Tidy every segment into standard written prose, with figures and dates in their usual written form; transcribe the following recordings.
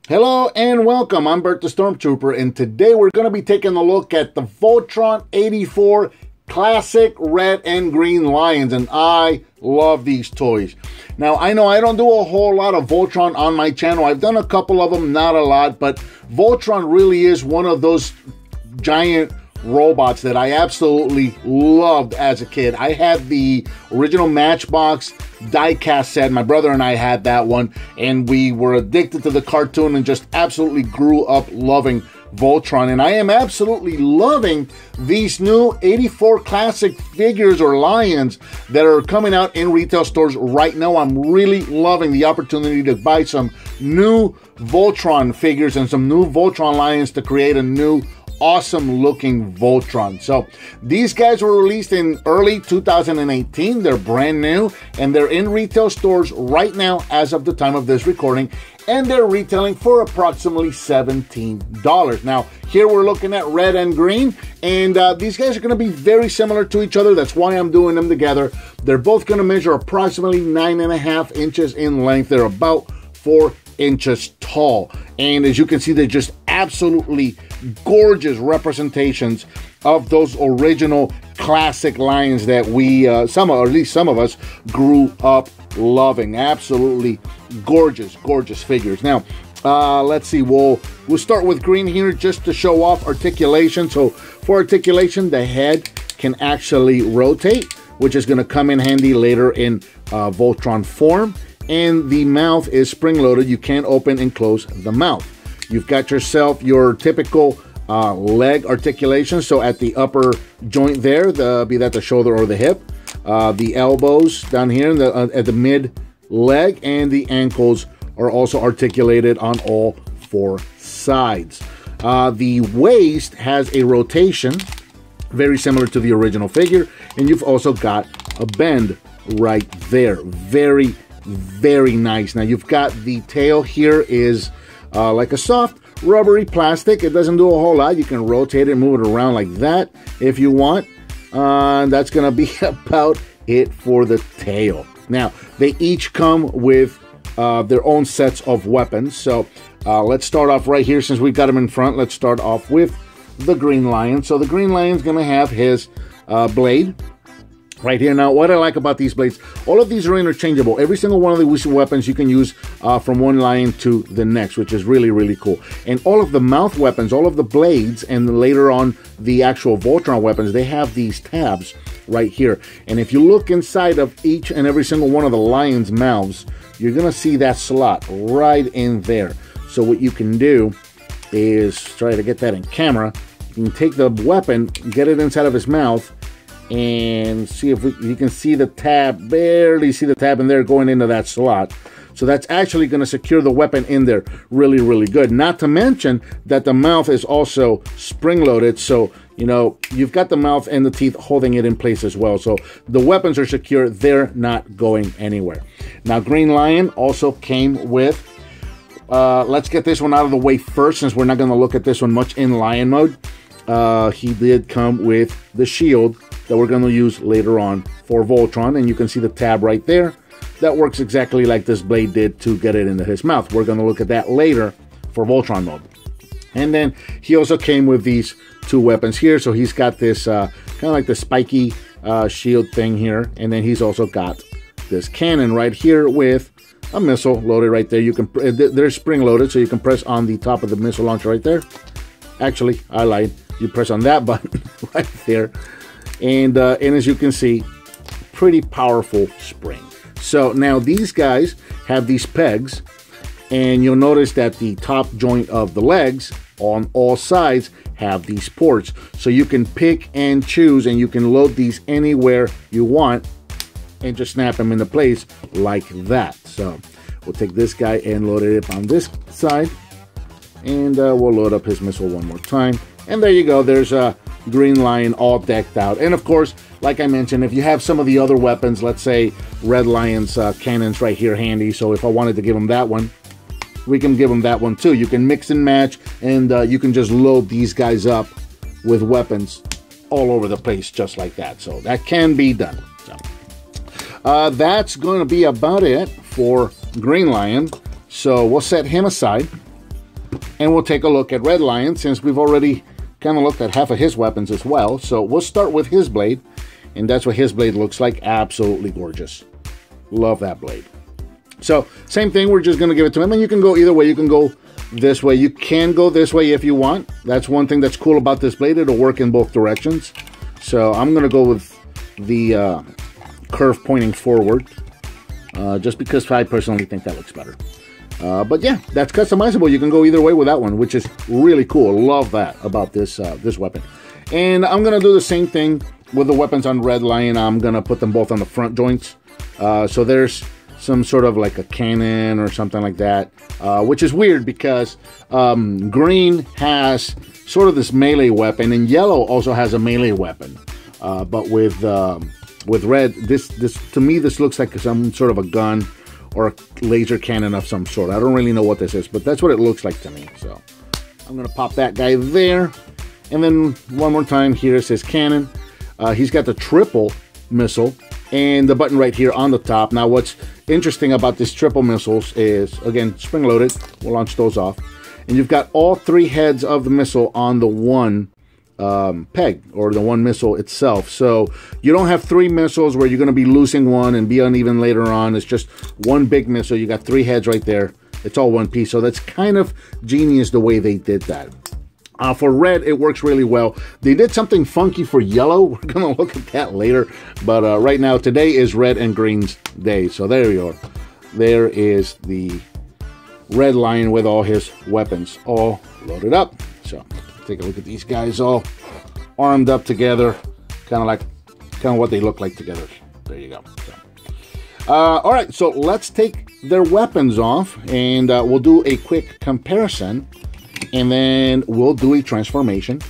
Hello and welcome. I'm Bert the Stormtrooper, and today we're going to be taking a look at the Voltron 84 Classic Red and Green Lions, and I love these toys. Now, I know I don't do a whole lot of Voltron on my channel. I've done a couple of them, not a lot, but Voltron really is one of those giant robots that I absolutely loved as a kid. I had the original Matchbox die-cast set. My brother and I had that one, and we were addicted to the cartoon and just absolutely grew up loving Voltron. And I am absolutely loving these new 84 classic figures or lions that are coming out in retail stores right now. I'm really loving the opportunity to buy some new Voltron figures and some new Voltron lions to create a new awesome looking Voltron. So these guys were released in early 2018. They're brand new and they're in retail stores right now as of the time of this recording, and they're retailing for approximately $17. Now here we're looking at red and green, and these guys are going to be very similar to each other. That's why I'm doing them together. They're both going to measure approximately 9.5 inches in length. They're about 4 inches tall, and as you can see, they're just absolutely gorgeous representations of those original classic lions that we or at least some of us grew up loving. Absolutely gorgeous figures. Now let's see, we'll start with green here just to show off articulation. So for articulation, the head can actually rotate, which is going to come in handy later in Voltron form. And the mouth is spring-loaded. You can't open and close the mouth. You've got yourself your typical leg articulation. So at the upper joint there, be that the shoulder or the hip, the elbows down here at the mid leg, and the ankles are also articulated on all 4 sides. The waist has a rotation, very similar to the original figure, and you've also got a bend right there. Very nice. Now you've got the tail here is like a soft rubbery plastic. It doesn't do a whole lot. You can rotate it, move it around like that if you want. That's gonna be about it for the tail. Now they each come with their own sets of weapons. So let's start off right here. Since we've got them in front, let's start off with the green lion. So the green lion's gonna have his blade right here. Now, what I like about these blades, all of these are interchangeable. Every single one of the weapons you can use from one lion to the next, which is really cool. And all of the mouth weapons, all of the blades, and later on the actual Voltron weapons, they have these tabs right here. And if you look inside of each and every single one of the lion's mouths, you're going to see that slot right in there. So what you can do is try to get that in camera. You can take the weapon, get it inside of his mouth, and see if you can see the tab, barely see the tab in there going into that slot. So that's actually going to secure the weapon in there really good. Not to mention that the mouth is also spring-loaded, so you know you've got the mouth and the teeth holding it in place as well. So the weapons are secure, they're not going anywhere. Now Green Lion also came with, let's get this one out of the way first, since we're not going to look at this one much in lion mode. He did come with the shield that we're going to use later on for Voltron, and you can see the tab right there. That works exactly like this blade did to get it into his mouth. We're going to look at that later for Voltron mode. And then he also came with these 2 weapons here. So he's got this kind of like the spiky shield thing here, and then he's also got this cannon right here with a missile loaded right there. You can they're spring loaded, so you can press on the top of the missile launcher right there. Actually, I lied. You press on that button right there. And as you can see, pretty powerful spring. So now these guys have these pegs, and you'll notice that the top joint of the legs on all sides have these ports. So you can pick and choose, and you can load these anywhere you want and just snap them into place like that. So we'll take this guy and load it up on this side, and we'll load up his missile one more time. And there you go, there's a Green Lion all decked out. And of course, like I mentioned, if you have some of the other weapons, let's say Red Lion's cannons right here handy, so if I wanted to give him that one, we can give him that one too. You can mix and match, and you can just load these guys up with weapons all over the place just like that. So that can be done. So that's going to be about it for Green Lion. So we'll set him aside. And we'll take a look at Red Lion, since we've already kind of looked at half of his weapons as well. So we'll start with his blade, and that's what his blade looks like. Absolutely gorgeous. Love that blade. So same thing, we're just going to give it to him, and you can go either way. You can go this way. You can go this way if you want. That's one thing that's cool about this blade. It'll work in both directions. So I'm going to go with the curve pointing forward, just because I personally think that looks better. But yeah, that's customizable. You can go either way with that one, which is really cool. Love that about this this weapon. And I'm going to do the same thing with the weapons on Red Lion. I'm going to put them both on the front joints. So there's some sort of like a cannon or something like that, which is weird because green has sort of this melee weapon, and yellow also has a melee weapon. But with red, this to me, this looks like some sort of a gun or a laser cannon of some sort. I don't really know what this is, but that's what it looks like to me. So I'm gonna pop that guy there. And then one more time, here's his cannon. He's got the triple missile and the button right here on the top. Now what's interesting about these triple missiles is, again, spring-loaded. We'll launch those off. And you've got all three heads of the missile on the one peg, or the one missile itself. So you don't have three missiles where you're going to be losing one and be uneven later on. It's just one big missile. You got three heads right there. It's all one piece. So that's kind of genius the way they did that. For red, it works really well. They did something funky for yellow. We're going to look at that later. But right now, today is red and green's day. So there you are. There is the Red Lion with all his weapons all loaded up. So take a look at these guys all armed up together. Kind of what they look like together. There you go. So, all right, so let's take their weapons off, and we'll do a quick comparison. And then we'll do a transformation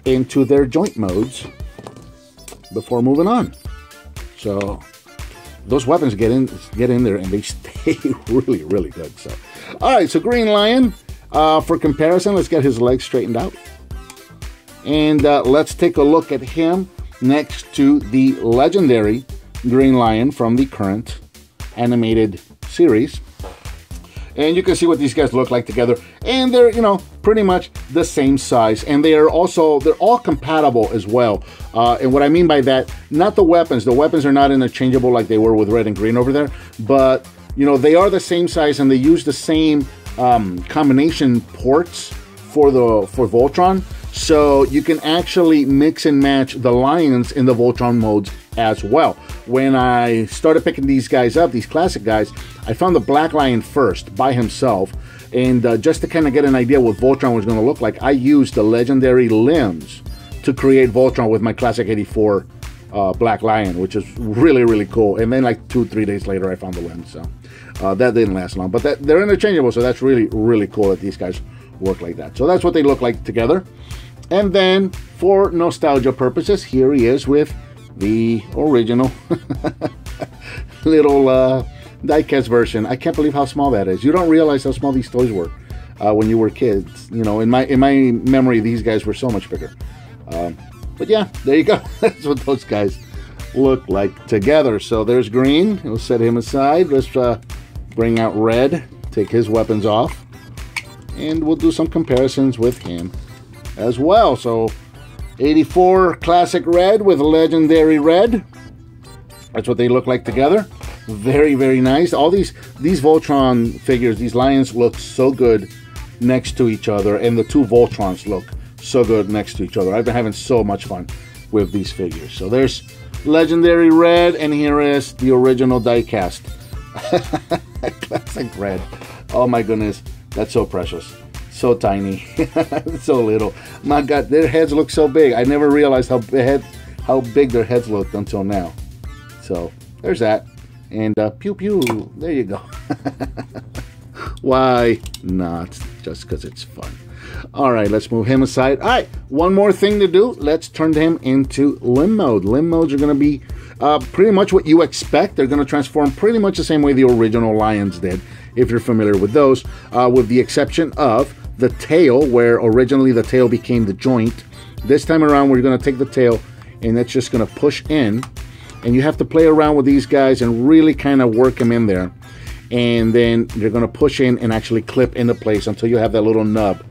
into their joint modes before moving on. So those weapons get in there and they stay really, really good. So, all right, so Green Lion, for comparison, let's get his legs straightened out. And let's take a look at him next to the legendary Green Lion from the current animated series. And you can see what these guys look like together. And they're, you know, pretty much the same size. And they're all compatible as well. And what I mean by that, not the weapons. The weapons are not interchangeable like they were with red and green over there. But, you know, they are the same size and they use the same combination ports for Voltron. So you can actually mix and match the lions in the Voltron modes as well. When I started picking these guys up, these classic guys, I found the Black Lion first by himself. And just to kind of get an idea what Voltron was going to look like, I used the legendary limbs to create Voltron with my classic 84 Black Lion, which is really, really cool. And then like 2-3 days later, I found the limbs. So that didn't last long. But they're interchangeable, so that's really, really cool that these guys work like that. So that's what they look like together. And then for nostalgia purposes, here he is with the original little diecast version. I can't believe how small that is. You don't realize how small these toys were when you were kids. You know, in my memory, these guys were so much bigger. But yeah, there you go. That's what those guys look like together. So there's Green. We'll set him aside. Let's bring out Red. Take his weapons off. And we'll do some comparisons with him as well. So 84 classic red with legendary red. That's what they look like together. Very, very nice. All these Voltron figures, these lions look so good next to each other, and the two Voltrons look so good next to each other. I've been having so much fun with these figures. So there's legendary red, and here is the original diecast. Classic red. Oh my goodness, that's so precious. So tiny, so little. My God, their heads look so big. I never realized how big their heads looked until now. So there's that. And pew pew, there you go. Why not? Just because it's fun. All right, let's move him aside. All right, one more thing to do. Let's turn him into limb mode. Limb modes are going to be pretty much what you expect. They're going to transform pretty much the same way the original lions did, if you're familiar with those, with the exception of the tail, where originally the tail became the joint. This time around, we're going to take the tail, and that's just going to push in. And you have to play around with these guys and really kind of work them in there. and then you're going to push in and actually clip into place until you have that little nub.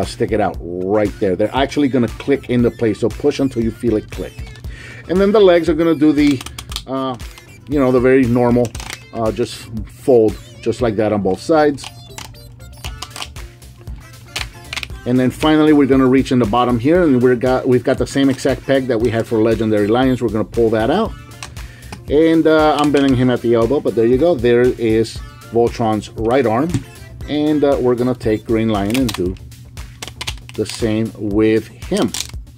Stick it out right there. They're actually going to click into place, so push until you feel it click. And then the legs are going to do the, you know, the very normal, just fold just like that on both sides. And then finally, we're going to reach in the bottom here, and we've got the same exact peg that we had for Legendary Lions. We're going to pull that out. And I'm bending him at the elbow, but there you go. There is Voltron's right arm. And we're going to take Green Lion and do the same with him.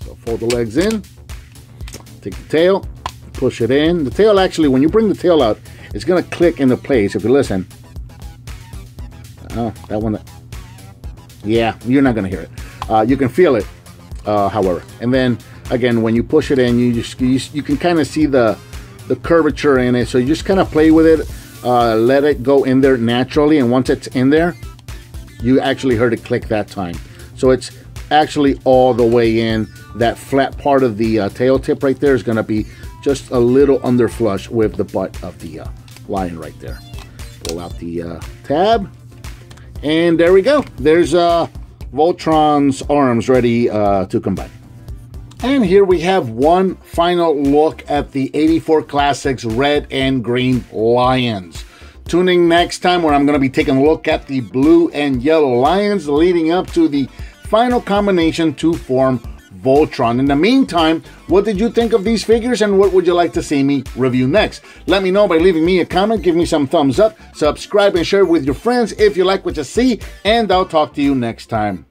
So fold the legs in, take the tail, push it in. The tail actually, when you bring the tail out, it's going to click into place. If you listen. Oh, that one. Yeah, you're not going to hear it. You can feel it, however. And then, again, when you push it in, you can kind of see the curvature in it. So you just kind of play with it. Let it go in there naturally. And once it's in there, you actually heard it click that time. So it's actually all the way in. That flat part of the tail tip right there is going to be just a little under flush with the butt of the lion right there. Pull out the tab. And there we go. There's Voltron's arms ready to combine. And here we have one final look at the 84 Classics Red and Green Lions. Tune in next time where I'm going to be taking a look at the blue and yellow lions leading up to the final combination to form Voltron. In the meantime, what did you think of these figures and what would you like to see me review next? Let me know by leaving me a comment, give me some thumbs up, subscribe and share with your friends if you like what you see, and I'll talk to you next time.